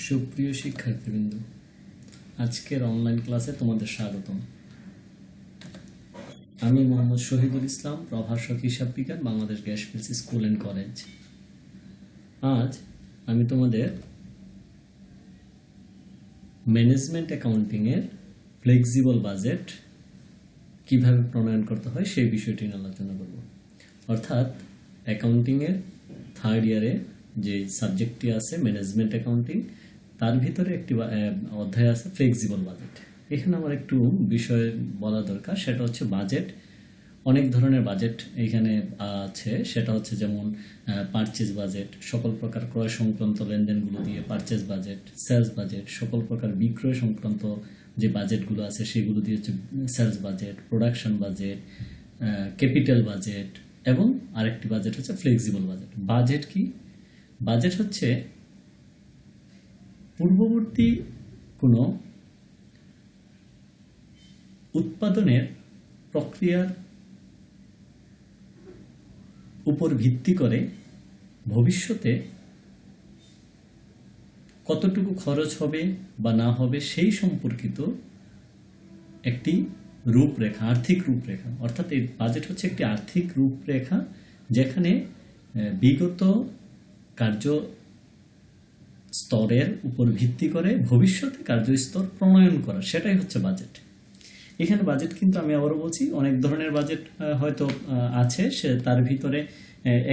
সুপ্রিয় শিক্ষার্থীবৃন্দ, আজকের অনলাইন ক্লাসে তোমাদের স্বাগতম। আমি মোহাম্মদ শহীদুল ইসলাম, প্রভাষক হিসাব বিজ্ঞান, Bangladesh gas fields school and college. আজ আমি তোমাদের ম্যানেজমেন্ট অ্যাকাউন্টিংয়ের ফ্লেক্সিবল বাজেট কিভাবে প্রণয়ন করতে হয় সেই বিষয়টি নিয়ে আলোচনা করব। অর্থাৎ অ্যাকাউন্টিংয়ের থার্ড ইয়ারে যে সাবজেক্টটি আছে ম্যানেজমেন্ট অ্যাকাউন্টিং, তার ভিতরে একটি অধ্যায় আছে ফ্লেক্সিবল বাজেট। এখানে আমার একটু বিষয় বলা দরকার, সেটা হচ্ছে বাজেট। অনেক ধরনের বাজেট এখানে আছে, সেটা হচ্ছে যেমন পারচেজ বাজেট, সকল প্রকার ক্রয় সংক্রান্ত লেনদেনগুলো দিয়ে পারচেজ বাজেট, সেলস বাজেট, সকল প্রকার বিক্রয় সংক্রান্ত যে বাজেটগুলো আছে সেগুলো দিয়ে হচ্ছে sales budget, production budget, capital budget, এবং আরেকটি বাজেট হচ্ছে ফ্লেক্সিবল বাজেট। বাজেট কি? বাজেট হচ্ছে পূর্ববর্তী কোনো উৎপাদনের প্রক্রিয়ার উপর ভিত্তি করে ভবিষ্যতে কতটুকু খরচ হবে বা না হবে সেই সম্পর্কিত একটি রূপরেখা, আর্থিক রূপরেখা। অর্থাৎ এই বাজেট হচ্ছে একটি আর্থিক রূপরেখা যেখানে বিগত কার্য স্তরের উপর ভিত্তি করে ভবিষ্যতে কার্যস্তর প্রণয়ন করা, সেটাই হচ্ছে বাজেট। এখানে বাজেট কিন্তু আমি আবারও বলছি, অনেক ধরনের বাজেট হয়তো আছে, সে তার ভিতরে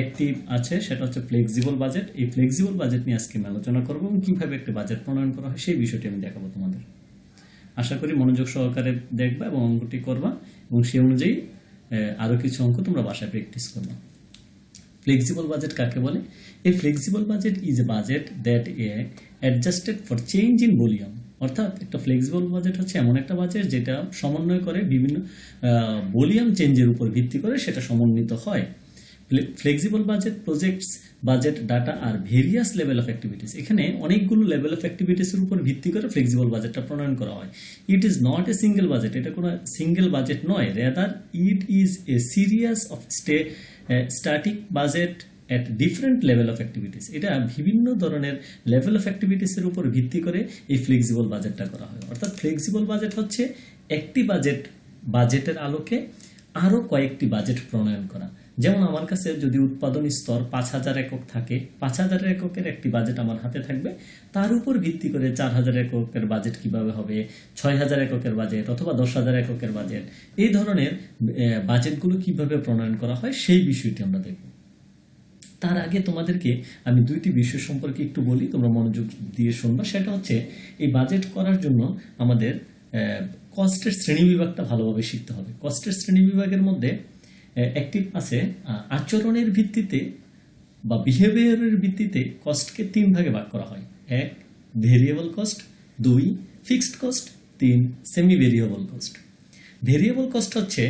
একটি আছে, সেটা হচ্ছে ফ্লেক্সিবল বাজেট। এই ফ্লেক্সিবল বাজেট নিয়ে আজকে আমি আলোচনা করবো এবং কিভাবে একটা বাজেট প্রণয়ন করা হয় সেই বিষয়টি আমি দেখাবো তোমাদের। আশা করি মনোযোগ সহকারে দেখবা এবং অঙ্কটি করবা, এবং সেই অনুযায়ী আরো কিছু অঙ্ক তোমরা বাসায় প্র্যাকটিস করবা। ফ্লেক্সিবল বাজেট কাকে বলে? A flexible budget is a budget that is adjusted for change in volume. অর্থাৎ একটা ফ্লেক্সিবল বাজেট হচ্ছে এমন একটা বাজেট যেটা সমন্বয় করে বিভিন্ন ভলিউম চেঞ্জের উপর ভিত্তি করে সেটা সমন্বিত হয়। Flexible budget projects budget data আর ভেরিয়াস লেভেল অফ অ্যাক্টিভিটিস। এখানে অনেকগুলো লেভেল অফ অ্যাক্টিভিটিসের উপর ভিত্তি করে ফ্লেক্সিবল বাজেটটা প্রণয়ন করা হয়। It is not a single budget, এটা কোনো সিঙ্গেল বাজেট নয়, rather it is a serious of static budget at different level of activities. এটা বিভিন্ন ধরনের লেভেল অফ অ্যাক্টিভিটিসের উপর ভিত্তি করে এই ফ্লেক্সিবল বাজেটটা করা হয়। অর্থাৎ ফ্লেক্সিবল বাজেট হচ্ছে একটি বাজেটের আলোকে আরো কয়েকটি বাজেট প্রণয়ন করা। যেমন আমার কাছে যদি উৎপাদন স্তর 5000 একক থাকে, 5000 এককের একটি বাজেট আমার হাতে থাকবে, তার উপর ভিত্তি করে 4000 এককের বাজেট কিভাবে হবে, 6000 এককের বাজেট অথবা 10000 এককের বাজেট, এই ধরনের বাজেটগুলো কিভাবে প্রণয়ন করা হয় সেই বিষয়টি আমরা দেখব। তার আগে তোমাদেরকে আমি দুইটি বিষয় সম্পর্কে একটু বলি, তোমরা মনোযোগ দিয়ে শুনবা। সেটা হচ্ছে এই বাজেট করার জন্য আমাদের কস্টের শ্রেণীবিভাগটা ভালোভাবে শিখতে হবে। কস্টের শ্রেণীবিভাগের মধ্যে একটি আছে আচরণের ভিত্তিতে বা বিহেভিয়ারের ভিত্তিতে কস্টকে 3 ভাগে ভাগ করা হয়। 1 variable cost, 2 fixed cost, 3 semi variable cost. Variable cost হচ্ছে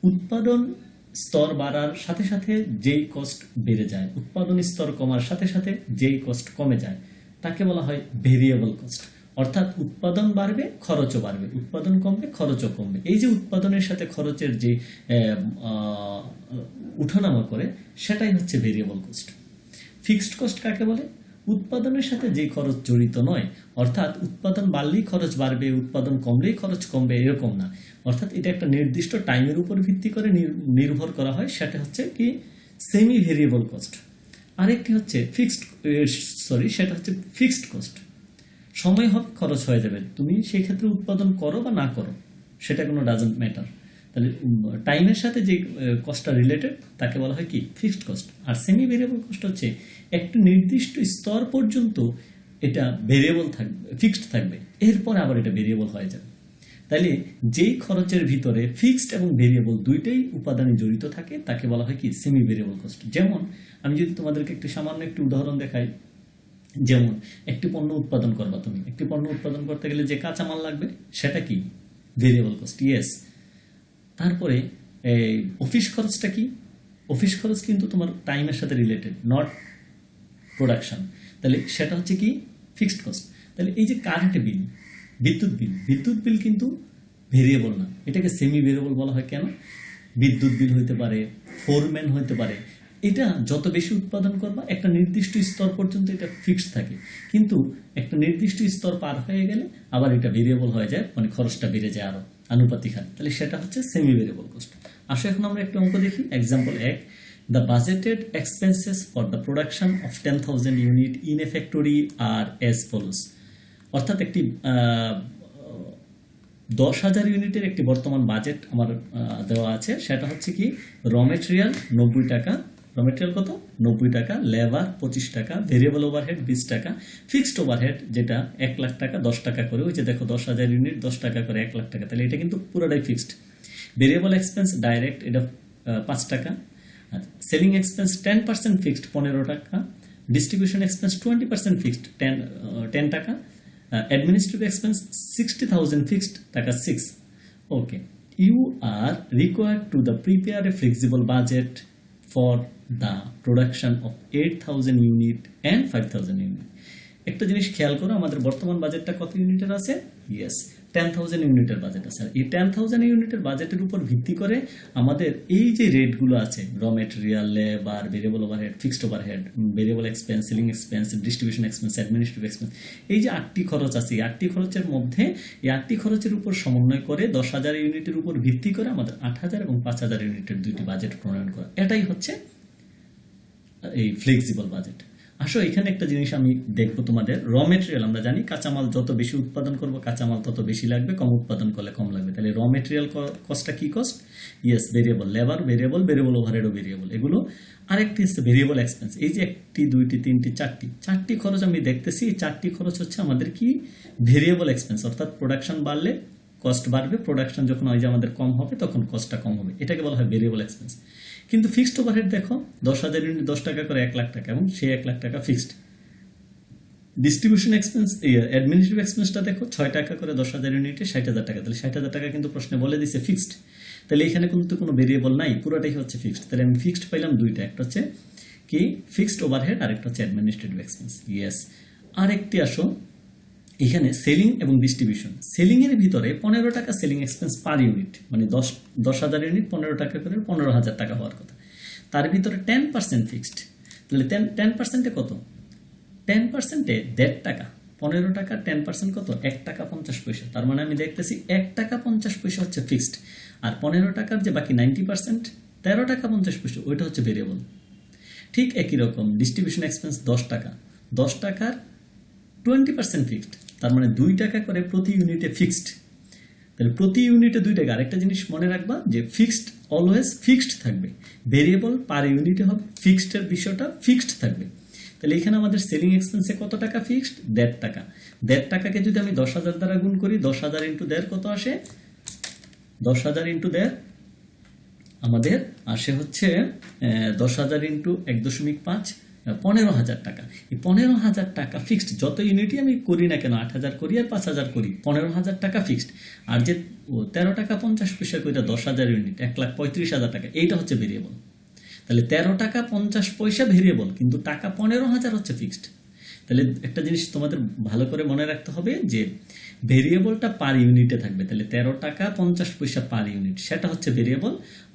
উৎপাদন স্তর বাড়ার সাথে সাথে যেই কস্ট বেড়ে যায়, উৎপাদন স্তর কমার সাথে সাথে যেই কস্ট কমে যায়, তাকে বলা হয় ভেরিয়েবল কস্ট। অর্থাৎ উৎপাদন বাড়বে, খরচও বাড়বে, উৎপাদন কমবে, খরচও কমবে। এই যে উৎপাদনের সাথে খরচের যে উঠানামা করে, সেটাই হচ্ছে ভেরিয়েবল কস্ট। ফিক্সড কস্ট কাকে বলে? উৎপাদনের সাথে যে খরচ জড়িত নয়, অর্থাৎ উৎপাদন বাড়লেই খরচ বাড়বে, উৎপাদন কমলেই খরচ কমবে, এরকম না। অর্থাৎ এটা একটা নির্দিষ্ট টাইমের উপর ভিত্তি করে নির্ভর করা হয়, সেটা হচ্ছে কি সেমি ভেরিয়েবল কস্ট। আরেকটি হচ্ছে সেটা হচ্ছে ফিক্সড কস্ট। সময় হবে, খরচ হয়ে যাবে, তুমি সেই ক্ষেত্রে উৎপাদন করো বা না করো, সেটা কোনো ডাজন্ট ম্যাটার। তাহলে টাইমের সাথে যে কস্টটা রিলেটেড তাকে বলা হয় কি ফিক্সড কস্ট। আর সেমি ভেরিয়েবল কস্ট হচ্ছে একটা নির্দিষ্ট স্তর পর্যন্ত এটা ভেরিয়েবল থাকবে, ফিক্সড থাকবে, এরপর আবার এটা ভেরিয়েবল হয়ে যাবে। তাইলে যেই খরচের ভিতরে ফিক্সড এবং ভেরিয়েবল দুইটাই উপাদানে জড়িত থাকে তাকে বলা হয় কি সেমি ভেরিয়েবল কস্ট। যেমন আমি যদি তোমাদেরকে সামান্য একটি উদাহরণ দেখাই, যেমন একটি পণ্য উৎপাদন করবা, তুমি একটি পণ্য উৎপাদন করতে গেলে যে কাঁচামাল লাগবে সেটা কি ভেরিয়েবল কস্ট, ইয়েস। তারপরে অফিস খরচটা কি? অফিস খরচ কিন্তু তোমার টাইমের সাথে রিলেটেড, নট প্রোডাকশন, তাহলে সেটা হচ্ছে কি ফিক্সড কস্ট। তাহলে এই যে কারেন্ট বিল, বিদ্যুৎ বিল কিন্তু ভেরিয়েবল না, এটাকে সেমি ভেরিয়েবল বলা হয়। কেন? বিদ্যুৎ বিল হইতে পারে, ফোরম্যান হইতে পারে, এটা যত বেশি উৎপাদন করবা একটা নির্দিষ্ট স্তর পর্যন্ত এটা ফিক্সড থাকে, কিন্তু একটা নির্দিষ্ট স্তর পার হয়ে গেলে আবার এটা ভেরিয়েবল হয়ে যায়, মানে খরচটা বেড়ে যায় আরো আনুপাতিক হারে। তাহলে সেটা হচ্ছে সেমি ভেরিয়েবল কস্ট। আসো এখন আমরা একটা অঙ্ক দেখি। Example 1, the budgeted expenses for the production of 10,000 unit in a factory are as follows। অর্থাৎ একটি 10,000 ইউনিটের একটি বর্তমান বাজেট আমার দেওয়া আছে। সেটা হচ্ছে কি, র মেটেরিয়াল 90 টাকা, র মেটেরিয়াল কত 90 টাকা, লেবার 25 টাকা, ভেরিয়েবল ওভারহেড 20 টাকা, ফিক্সড ওভারহেড যেটা 1 লাখ টাকা 10 টাকা করে, ওই যে দেখো 10,000 ইউনিট 10 টাকা করে 1 লাখ টাকা, তাহলে এটা কিন্তু পুরোটাই ফিক্সড। ভেরিয়েবল এক্সপেন্স ডাইরেক্ট এটা 5 টাকা, সেলিং এক্সপেন্স 10% ফিক্সড 15 টাকা, ডিস্ট্রিবিউশন এক্সপেন্স 20% ফিক্সড 10 টাকা, administrative expense 60,000 fixed টাকা 6। Okay, you are required to the prepare a flexible budget for the production of 8,000 unit and 5,000 unit। একটা জিনিস খেয়াল করো, আমাদের বর্তমান বাজেটটা কত ইউনিটের আছে? ইয়েস, 10,000 ইউনিটের বাজেট আছে। আর এই 10,000 ইউনিটের বাজেটের উপর ভিত্তি করে আমাদের এই যে রেটগুলো আছে, র material, labour, variable overhead, fixed overhead, variable expense, selling expense, distribution expense, administrative expense, এই যে 8টি খরচ আছে, এই 8টি খরচের মধ্যে এই 8টি খরচের উপর সমন্বয় করে 10,000 ইউনিটের উপর ভিত্তি করে আমাদের 8,000 এবং 5,000 ইউনিটের দুইটি বাজেট প্রণয়ন করা, এটাই হচ্ছে এই ফ্লেক্সিবল বাজেট। আসো এখানে একটা জিনিস আমি দেখবো তোমাদের, র মেটেরিয়াল আমরা জানি কাঁচামাল যত বেশি উৎপাদন করব কাঁচামাল তত বেশি লাগবে, কম উৎপাদন করলে কম লাগবে। তাহলে র মেটেরিয়াল কস্টটা কি cost? Yes, variable, labour variable, variable ওভারহেডও ভেরিয়েবল, এগুলো। আরেকটি হচ্ছে ভেরিয়েবল এক্সপেন্স। এই যে 1টি 2টি 3টি 4টি খরচ আমি দেখতেছি, এই 4টি খরচ হচ্ছে আমাদের কি ভেরিয়েবল এক্সপেন্স, অর্থাৎ প্রোডাকশন বাড়লে কস্ট বাড়বে, প্রোডাকশন যখন হয় যে আমাদের কম হবে তখন কস্টটা কম হবে, এটাকে বলা হয় ভেরিয়েবল এক্সপেন্স। কিন্তু ফিক্সড ওভারহেড দেখো 10,000 ইউনিট 10 টাকা করে 1 লাখ টাকা, এবং সেই 1 লাখ টাকা ফিক্সড। ডিস্ট্রিবিউশন এক্সপেন্স, অ্যাডমিনিস্ট্রেটিভ এক্সপেন্সটা দেখো 6 টাকা করে 10,000 ইউনিটে 60,000 টাকা, তাহলে 60,000 টাকা কিন্তু প্রশ্নে বলে দিছে ফিক্সড। তাহলে এখানে কিন্তু কোনো ভেরিয়েবল নাই, পুরোটাই হচ্ছে ফিক্সড। তাহলে আমি ফিক্সড পাইলাম দুইটা, একটা হচ্ছে কি ফিক্সড ওভারহেড, আর একটা হচ্ছে অ্যাডমিনিস্ট্রেটিভ এক্সপেন্স। ইয়েস, আরেকটি আসো এখানে সেলিং এবং ডিস্ট্রিবিউশন। সেলিং এর ভিতরে 15 টাকা সেলিং এক্সপেন্স পার ইউনিট, মানে 10,000 ইউনিট 15 টাকা করে 15,000 টাকা হওয়ার কথা। তার ভিতরে 10% ফিক্সড, তাহলে 10%-এ কত? 10%-এ 1.5 টাকা, 15 টাকা 10% কত? 1 টাকা 50 পয়সা। তার মানে আমি দেখতেছি 1 টাকা 50 পয়সা হচ্ছে ফিক্সড, আর 15 টাকার যে বাকি 90% 13 টাকা 50 পয়সা ওইটা হচ্ছে ভেরিয়েবল। ঠিক একই রকম ডিস্ট্রিবিউশন এক্সপেন্স 10 টাকা, 10 টাকার 20% ফিক্সড, তার মানে 2 টাকা করে প্রতি ইউনিটে ফিক্সড। তাহলে প্রতি ইউনিটে 2 টাকা। আরেকটা জিনিস মনে রাখবা যে ফিক্সড অলওয়েজ ফিক্সড থাকবে, ভেরিয়েবল পার ইউনিটে হবে, ফিক্সডের বিষয়টা ফিক্সড থাকবে। তাহলে এখানে আমাদের সেলিং এক্সপেন্সে কত টাকা ফিক্সড? 1.5 টাকা। 1.5 টাকাকে যদি আমি 10,000 দ্বারা গুণ করি, 10,000 ইন্টু 1.5 কত আসে? 10,000 ইন্টু 1.5 আমাদের আসে হচ্ছে 10,000 ইন্টু 1.5 15,000 টাকা। এই 15,000 টাকা ফিক্সড, যত ইউনিটই আমি করি না কেন, 8,000 করি আর 5,000 করি, 15,000 টাকা ফিক্সড। আর যে 13 টাকা 50 পয়সা করে 10,000 ইউনিট 1,35,000 টাকা, এইটা হচ্ছে ভেরিয়েবল। তাহলে 13 টাকা 50 পয়সা ভেরিয়েবল, কিন্তু টাকা 15,000 হচ্ছে ফিক্সড। তাহলে একটা জিনিস তোমাদের ভালো করে মনে রাখতে হবে যে ভেরিয়েবলটা পার ইউনিটে থাকবে। তাহলে 13 টাকা 50 পয়সা পার ইউনিট, সেটা হচ্ছে ভেরিয়েবল।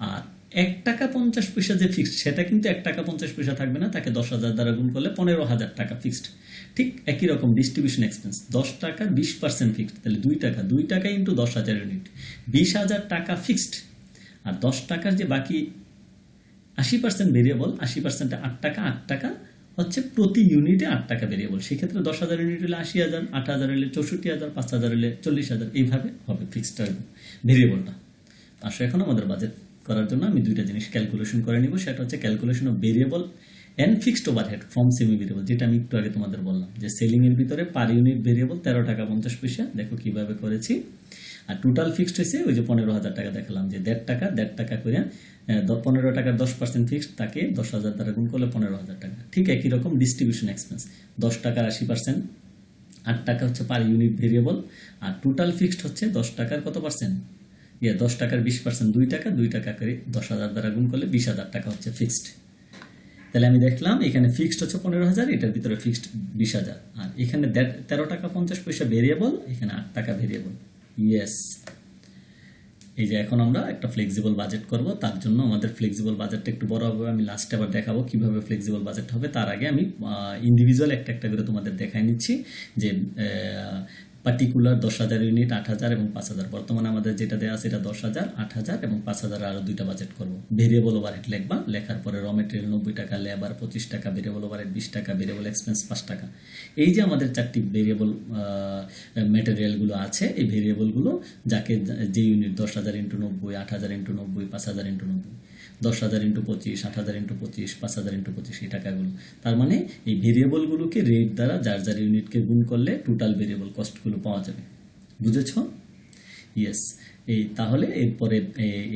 আর 1 টাকা 50 পয়সা যে ফিক্সড, সেটা কিন্তু 1 টাকা 50 পয়সা থাকবে না, তাকে 10,000 দ্বারা গুণ করলে 15,000 টাকা ফিক্সড। ঠিক একই রকম ডিস্ট্রিবিউশন এক্সপেন্স 10 টাকার 20% ফিক্সড, তাহলে 2 টাকা ইন্টু 10,000 ইউনিট 20,000 টাকা ফিক্সড। আর 10 টাকার যে বাকি 80% ভেরিয়েবল, 80%-এ 8 টাকা হচ্ছে প্রতি ইউনিটে 8 টাকা ভেরিয়েবল। সেক্ষেত্রে 10,000 ইউনিট হলে 80,000, 8,000 হলে 64,000, 5,000 হলে 40,000, এইভাবে হবে ফিক্সড ভেরিয়েবলটা। আসলে এখন আমাদের বাজেট করার জন্য আমি দুইটা জিনিস ক্যালকুলেশন করে নিব, সেটা হচ্ছে calculation of variable and fixed overhead from semi variable, যেটা আমি একটু আগে তোমাদের বললাম যে সেলিং এর ভিতরে পার ইউনিট ভেরিয়েবল 13 টাকা 50 পয়সা, দেখো কিভাবে করেছি। আর টোটাল ফিক্সড হয়েছে ওই যে 15,000 টাকা দেখালাম, যে 1.5 টাকা করে 15 টাকার 10% ফিক্সড, তাকে 10,000 দ্বারা গুণ করলে 15,000 টাকা। ঠিক একই রকম ডিস্ট্রিবিউশন এক্সপেন্স 10 টাকার 80%, 8 টাকা হচ্ছে পার ইউনিট ভেরিয়েবল, আর টোটাল ফিক্সড হচ্ছে 10 টাকার কত পার্সেন্ট? 10 টাকার 20%, 2 টাকা করে 10,000 দ্বারা গুণ করলে 20,000 টাকা হচ্ছে ফিক্সড। তাহলে আমি দেখলাম এখানে ফিক্সড হচ্ছে 15,000, এটার ভিতরে ফিক্সড 20,000, আর এখানে 13 টাকা 50 পয়সা ভেরিয়েবল, এখানে 8 টাকা ভেরিয়েবল। ইয়েস, এই যে এখন আমরা একটা ফ্লেক্সিবল বাজেট করব, তার জন্য আমাদের ফ্লেক্সিবল বাজেটটা একটু বড় হবে। আমি লাস্টে আবার দেখাবো কিভাবে ফ্লেক্সিবল বাজেট হবে। তার আগে আমি ইন্ডিভিজুয়াল একটা একটা করে তোমাদের দেখাই নিচ্ছি যে পার্টিকুলার 10,000 ইউনিট, 8,000 এবং 5,000। বর্তমানে আমাদের যেটা দেওয়া আছে এটা 10,000, 8,000 এবং 5,000 আরও দুইটা বাজেট করবো। ভেরিয়েবল ওভারহেড লিখবা, লেখার পরে র মেটেরিয়াল 90 টাকা, লেবার 25 টাকা, ভেরিয়েবল ওভারহেড 20 টাকা, ভেরিয়েবল এক্সপেন্স 5 টাকা। এই যে আমাদের চারটি ভেরিয়েবল মেটেরিয়ালগুলো আছে, এই ভেরিয়েবলগুলো যাকে যে unit 10,000 into 90, 8,000 into 90, 5,000 into 90, 10,000 into 25, 8,000 into 25, 5,000 into 25, এই টাকাগুলো। তার মানে এই ভেরিয়েবলগুলোকে রেট দ্বারা যার যার ইউনিটকে গুণ করলে টোটাল ভেরিয়েবল কস্টগুলো পাওয়া যাবে। বুঝেছ? ইয়েস। এই তাহলে এরপরে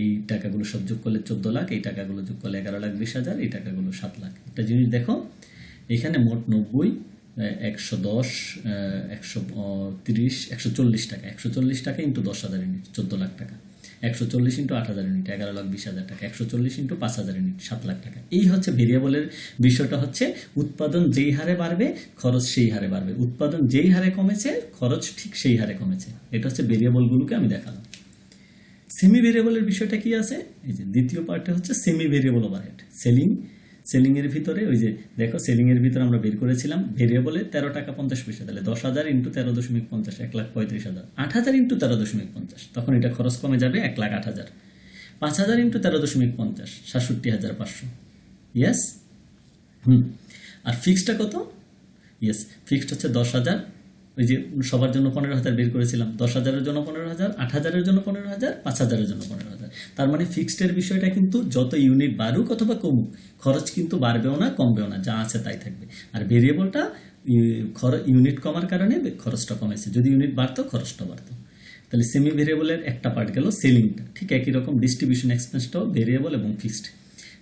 এই টাকাগুলো সব যোগ করলে 14 লাখ, এই টাকাগুলো যোগ করলে 11,20,000, এই টাকাগুলো 7 লাখ। একটা জিনিস দেখো, এখানে মোট 90, 110, 130, 140 টাকা, 140 টাকা ইন্টু 10,000 ইউনিট 14 লাখ টাকা, 140 ইন্টু 8,000 ইউনিট 11,20,000 টাকা, 140 ইন্টু 5,000 ইউনিট 7 লাখ টাকা। এই হচ্ছে ভেরিয়েবলের বিষয়টা। হচ্ছে উৎপাদন যেই হারে বাড়বে খরচ সেই হারে বাড়বে, উৎপাদন যেই হারে কমেছে খরচ ঠিক সেই হারে কমেছে। এটা হচ্ছে ভেরিয়েবলগুলোকে আমি দেখালাম। সেমি ভেরিয়েবলের বিষয়টা কি আছে? এই যে দ্বিতীয় পার্টে হচ্ছে সেমি ভেরিয়েবল ওভারহেড। সেলিং এর ভিতরে ওই যে দেখো, সেলিং এর ভিতরে আমরা বের করেছিলাম ভেরিয়েবলে 13 টাকা 50 পয়সা, তাহলে 10,000 ইন্টু 13.50, 1,35,000। 8,000 ইন্টু 13.50, তখন এটা খরচ কমে যাবে 1,08,000। 5,000 ইন্টু 13.50, 67,500। ইয়েস। আর ফিক্সডটা কত? ইয়েস, ফিক্সড হচ্ছে 10,000। ওই যে সবার জন্য 15,000 বের করেছিলাম, 10,000-এর জন্য 15,000, 8,000-এর জন্য 15,000, 5,000-এর জন্য 15,000। তার মানে ফিক্সডের বিষয়টা কিন্তু যত ইউনিট বাড়ুক অথবা কমুক, খরচ কিন্তু বাড়বেও না কমবেও না, যা আছে তাই থাকবে। আর ভেরিয়েবলটা ইউনিট কমার কারণে খরচটা কমেছে, যদি ইউনিট বাড়তো খরচটা বাড়তো। তাহলে সেমি ভেরিয়েবলের একটা পার্ট গেল সেলিংটা। ঠিক একই রকম ডিস্ট্রিবিউশন এক্সপেন্সটাও ভেরিয়েবল এবং ফিক্সড।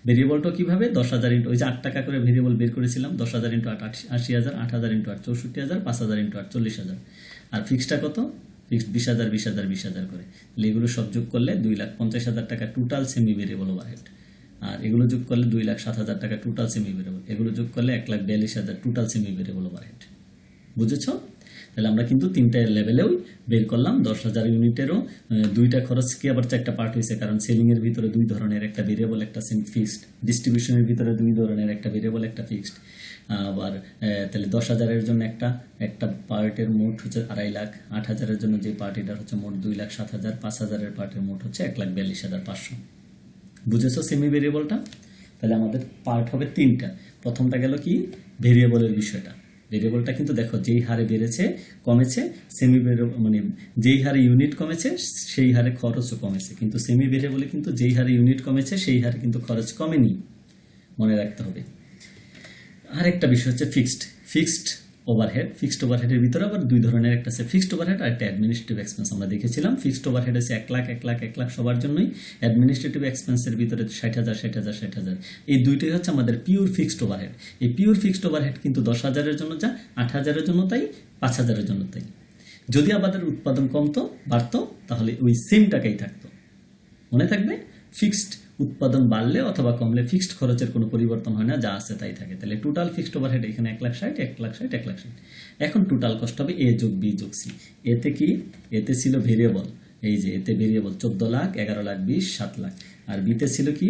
ভেরিয়েবলটা কিভাবে? 10,000 ইন্টু ওই যে 8 টাকা করে ভেরিয়েবল বের করেছিলাম, 10,000 ইন্টু 8 80,000, 8,000 ইন্টু 8 64,000, 5,000 ইন্টু 8 40,000। আর ফিক্সডটা কত? ফিক্সড 20,000 20,000 20,000 করে। তাহলে এগুলো সব যোগ করলে 2,50,000 টাকা টোটাল সেমি ভেরিয়েবল ওভারহেড। আর এগুলো যোগ করলে 2,07,000 টাকা টোটাল সেমি ভেরিয়েবল। এগুলো যোগ করলে 1,42,000 টোটাল সেমি ভেরিয়েবল ওভারহেড। বুঝেছ? তাহলে আমরা কিন্তু তিনটা লেভেলেও বের করলাম। 10,000 ইউনিটেরও দুইটা খরচ কি আবার চারটা পার্ট হয়েছে, কারণ সেলিং এর ভিতরে দুই ধরনের, একটা ভেরিয়েবল একটা ফিক্সড। ডিস্ট্রিবিউশনের ভিতরে দুই ধরনের, একটা ভেরিয়েবল একটা ফিক্সড। আবার তাহলে 10,000-এর জন্য একটা পার্টের মোট হচ্ছে 2.5 লাখ, 8,000-এর জন্য যে পার্ট এটা হচ্ছে মোট 2,07,000, 5,000-এর পার্টের মোট হচ্ছে 1,42,500। বুঝেছো সেমি ভেরিয়েবলটা? তাহলে আমাদের পার্ট হবে তিনটা। প্রথমটা গেল কি? ভেরিয়েবলের বিষয়টা। ভেরিয়েবলটা কিন্তু দেখো যেই হারে বেড়েছে কমেছে, সেমি ভেরিয়েবল মানে যেই হারে ইউনিট কমেছে সেই হারে খরচও কমেছে। কিন্তু সেমি ভেরিয়েবলে কিন্তু যেই হারে ইউনিট কমেছে সেই হারে কিন্তু খরচ কমেনি, মনে রাখতে হবে। আরেকটা বিষয় হচ্ছে ফিক্সড ওভারহেড। ফিক্সড ওভারহেডের ভিতরে আবার দুই ধরনের, একটা আছে ফিক্সড ওভারহেড আর একটা অ্যাডমিনিস্ট্রেটিভ এক্সপেন্স। আমরা দেখেছিলাম ফিক্সড ওভারহেড আছে 1 লাখ 1 লাখ 1 লাখ সবার জন্যই। অ্যাডমিনিস্ট্রেটিভ এক্সপেন্সের ভিতরে 60,000 60,000 60,000। এই দুইটাই হচ্ছে আমাদের পিওর ফিক্সড ওভারহেড। এই পিওর ফিক্সড ওভারহেড কিন্তু 10,000-এর জন্য যা, 8,000-এর জন্য তাই, 5,000-এর জন্য তাই। যদি আমাদের উৎপাদন কমতো বাড়তো তাহলে ওই সেম টাকাই থাকতো। মনে থাকবে, ফিক্সড উৎপাদন বাড়লে অথবা কমলে ফিক্সড খরচের কোনো পরিবর্তন হয় না, যা আছে তাই থাকে। তাহলে টোটাল ফিক্সড ওভারহেড এখানে 1,60,000 1,60,000 1,60,000। এখন টোটাল কস্ট হবে এ যোগ বি যোগ সি। এতে কি? এতে ছিল ভেরিয়েবল, এই যে এতে ভেরিয়েবল 14 লাখ, 11,20,000, 7 লাখ। আর বিতে ছিল কি?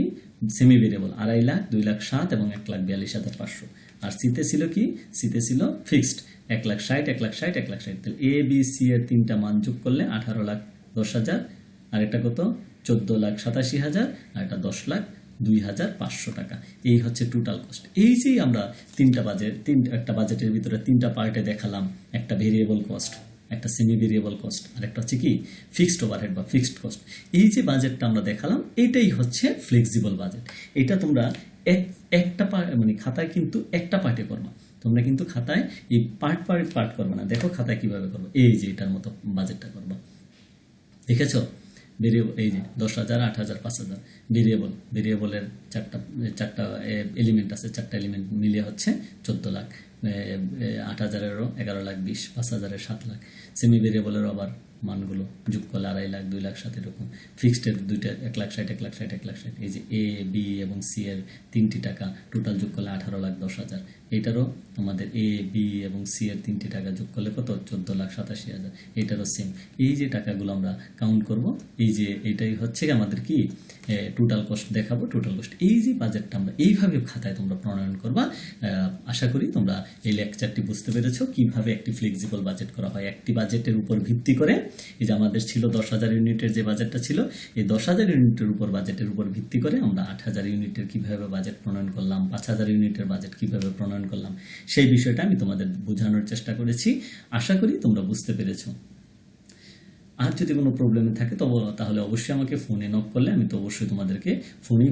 সেমি ভেরিয়েবল 2.5 লাখ, 2,07,000 এবং 1,42,500। আর সিতে ছিল কি? সিতে ছিল ফিক্সড 1,60,000 1,60,000 1,60,000। তাহলে এ বি সি এর তিনটা মান যোগ করলে 18,10,000। আর এটা কত? 14,87,000। আর এটা 10,02,500 টাকা। এই হচ্ছে টোটাল কস্ট। এই যে আমরা একটা বাজেটের ভিতরে তিনটা পার্টে দেখালাম, একটা ভেরিয়েবল কস্ট, একটা সেমি ভেরিয়েবল কস্ট, আর একটা হচ্ছে কি? ফিক্সড ওভারহেড বা ফিক্সড কস্ট। এই যে বাজেটটা আমরা দেখালাম এটাই হচ্ছে ফ্লেক্সিবল বাজেট। এটা তোমরা একটা মানে খাতায় কিন্তু একটা পার্টে করবা, তোমরা কিন্তু খাতায় এই পার্ট করবে না। দেখো খাতায় কিভাবে করবো, এই যে এটার মতো বাজেটটা করবা। দেখেছো? ভেরিয়েবল এই যে 10,000 8,000 5,000 ভেরিয়েবলের চারটা এলিমেন্ট আছে, চারটা এলিমেন্ট মিলিয়ে হচ্ছে 14 লাখ। 8,000-এরও 11,20,000, 5,000-এর 7 লাখ। সেমি ভেরিয়েবলের আবার মানগুলো যোগ করলে 2.5 লাখ 2 লাখ 7 এরকম। ফিক্সডের দুইটা 1,60,000 1,60,000 1,60,000, এই যে এ বি এবং সি এর 3টি টাকা টোটাল যোগ করলে 18,10,000। এটারও আমাদের এ বি এবং সি এর 3টি টাকা যোগ করলে কত 14,87,000। এটারও সেম। এই যে টাকাগুলো আমরা কাউন্ট করব, এই যে এটাই হচ্ছে আমাদের কি টোটাল কস্ট দেখাবো। টোটাল কস্ট এই যে বাজেটটা আমরা এইভাবে খাতায় তোমরা প্রণয়ন করবা। আশা করি তোমরা এই লেকচারটি বুঝতে পেরেছো কিভাবে একটি ফ্লেক্সিবল বাজেট করা হয়। একটি বাজেটের উপর ভিত্তি করে, এই যে আমাদের ছিল 10,000 ইউনিটের যে বাজেটটা ছিল, এই 10,000 ইউনিটের উপর বাজেটের উপর ভিত্তি করে আমরা 8,000 ইউনিটের কিভাবে বাজেট প্রণয়ন করলাম, 5,000 ইউনিটের বাজেট কিভাবে প্রণয়ন করলাম, সেই বিষয়টা আমি তোমাদের বোঝানোর চেষ্টা করেছি। আশা করি তোমরা বুঝতে পেরেছো। আর যদি কোনো প্রবলেম থাকে তাহলে অবশ্যই আমাকে ফোনে নক করলে আমি তো অবশ্যই তোমাদেরকে ফোনেই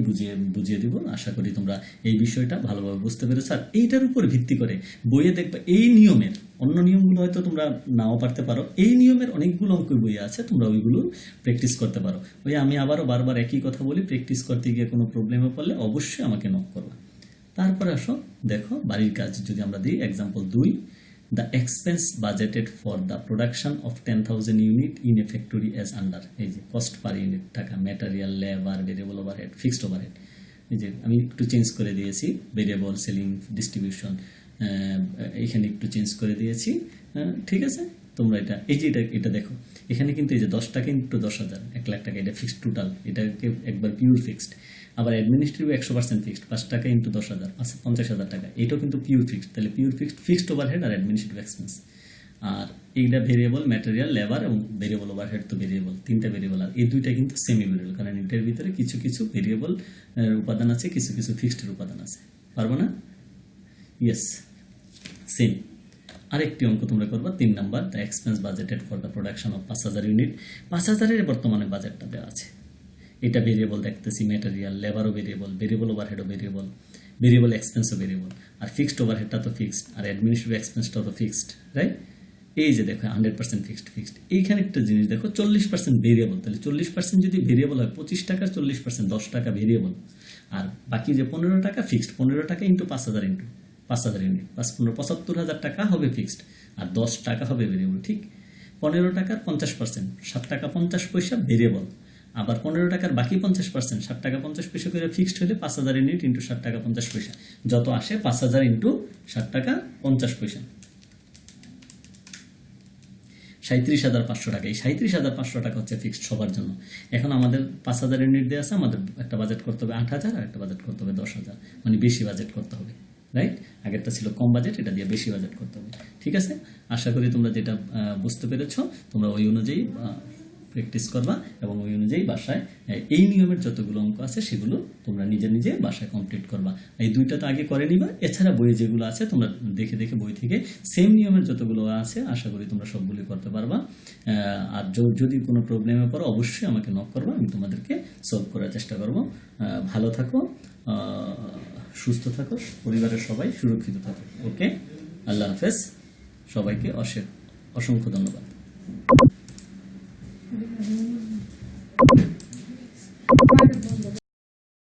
বুঝিয়ে দিব। আশা করি তোমরা এই বিষয়টা ভালোভাবে বুঝতে পেরেছো। আর এইটার উপর ভিত্তি করে বইয়ে দেখবে এই নিয়মের, অন্য নিয়মগুলো হয়তো তোমরা নাও পারতে পারো, এই নিয়মের অনেকগুলো অঙ্ক বই আছে, তোমরা ওইগুলো প্র্যাকটিস করতে পারো। ওই আমি আবারও বারবার একই কথা বলি, প্র্যাকটিস করতে গিয়ে কোনো প্রবলেমে পড়লে অবশ্যই আমাকে নক করবা। তারপরে আসো দেখো বাড়ির কাজ যদি আমরা দিই। Example 2, the expense budgeted for the production of 10,000 unit in a factory as under, এই যে cost per unit টাকা, material, labour, variable overhead, fixed overhead. এই যে আমি একটু চেঞ্জ করে দিয়েছি, ভেরিয়েবল, সেলিং, ডিস্ট্রিবিউশন, এখানে একটু চেঞ্জ করে দিয়েছি। ঠিক আছে, তোমরা এটা এই যে এটা দেখো, এখানে কিন্তু এই যে 10 টাকা ইন্টু 10,000, 1 লাখ টাকা, এটা ফিক্সড টোটাল, এটাকে একবার পিওর ফিক্সড। আবার অ্যাডমিনিস্ট্রেটিভ 100% ফিক্সড, 5 টাকা ইন্টু 10,000, 50,000 টাকা, এটাও কিন্তু পিওর ফিক্সড। তাহলে পিওর ফিক্সড ওভারহেড আর অ্যাডমিনিস্ট্রেটিভ এক্সপেন্স। আর এইটা ভেরিয়েবল, ম্যাটেরিয়াল, লেবার এবং ভেরিয়েবল ওভারহেড, তো ভেরিয়েবল, 3টা ভেরিয়েবল। আর এই 2টা কিন্তু সেমি ভেরিয়েবল, কারণ এটার ভিতরে কিছু কিছু ভেরিয়েবল উপাদান আছে, কিছু কিছু ফিক্সডের উপাদান আছে। পারবো না? Yes, same. আরেকটি অঙ্ক তোমরা করবা 3 number, the expense budgeted for the production of 5,000 unit. 5,000 এর বর্তমানে বাজেটটা দেওয়া আছে। এটা ভেরিয়েবল দেখতেছি, ম্যাটেরিয়াল, লেবারও ভেরিয়েবল, ভেরিয়েবল ওভারহেডও ভেরিয়েবল, ভেরিয়েবল এক্সপেন্সও ভেরিয়েবল, আর ফিক্সড ওভারহেডটা তো ফিক্সড, আর অ্যাডমিনিস্ট্রেটিভ এক্সপেন্সটাও তো ফিক্সড, রাইট? এই যে দেখো 100% ফিক্সড। এইখানে একটা জিনিস দেখো, 40% ভেরিয়েবল। তাহলে 40% যদি ভেরিয়েবল হয়, 25 টাকার 40%, 10 টাকা ভেরিয়েবল। আর বাকি যে 15 টাকা ফিক্সড, 15 টাকা ইন্টু 5,000 ইন্টু 5,000 ইউনিট, 75,000 টাকা হবে ফিক্সড, আর 10 টাকা হবে ভেরিয়েবল। ঠিক 15 টাকার 50%, 7 টাকা 50 পয়সা ভেরিয়েবল। আবার 15 টাকার বাকি 50%, 7 টাকা 50 পয়সা করে ফিক্সড হলে 5,000 ইউনিট ইন্টু 7 টাকা 50 পয়সা, যত আসে 5,000 ইন্টু 7 টাকা 50 পয়সা, 37,500 টাকা। এই 37,500 টাকা হচ্ছে ফিক্সড সবার জন্য। এখন আমাদের 5,000 ইউনিট দেওয়া আছে, আমাদের একটা বাজেট করতে হবে 8,000, আর একটা বাজেট করতে হবে 10,000, মানে বেশি বাজেট করতে হবে, রাইট? আগেরটা ছিল কম বাজেট, এটা দিয়ে বেশি বাজেট করতে হবে। ঠিক আছে, আশা করি তোমরা যেটা বুঝতে পেরেছো। তোমরা ওই অনুযায়ী প্র্যাকটিস করবা এবং ওই অনুযায়ী বাসায় এই নিয়মের যতগুলো অঙ্ক আছে সেগুলো তোমরা নিজে নিজে বাসায় কমপ্লিট করবা। এই 2টা তো আগে করে নিবা। এছাড়া বইয়ে যেগুলো আছে তোমরা দেখে দেখে বই থেকে সেম নিয়মের যতগুলো আছে আশা করি তোমরা সবগুলি করতে পারবা। আর যদি কোনো প্রবলেমে পড়ো অবশ্যই আমাকে নক করবা, আমি তোমাদেরকে সলভ করার চেষ্টা করব। ভালো থাকো, সুস্থ থাকো, পরিবারের সবাই সুরক্ষিত থাকো। ওকে, আল্লাহ হাফেজ। সবাইকে অসংখ্য ধন্যবাদ।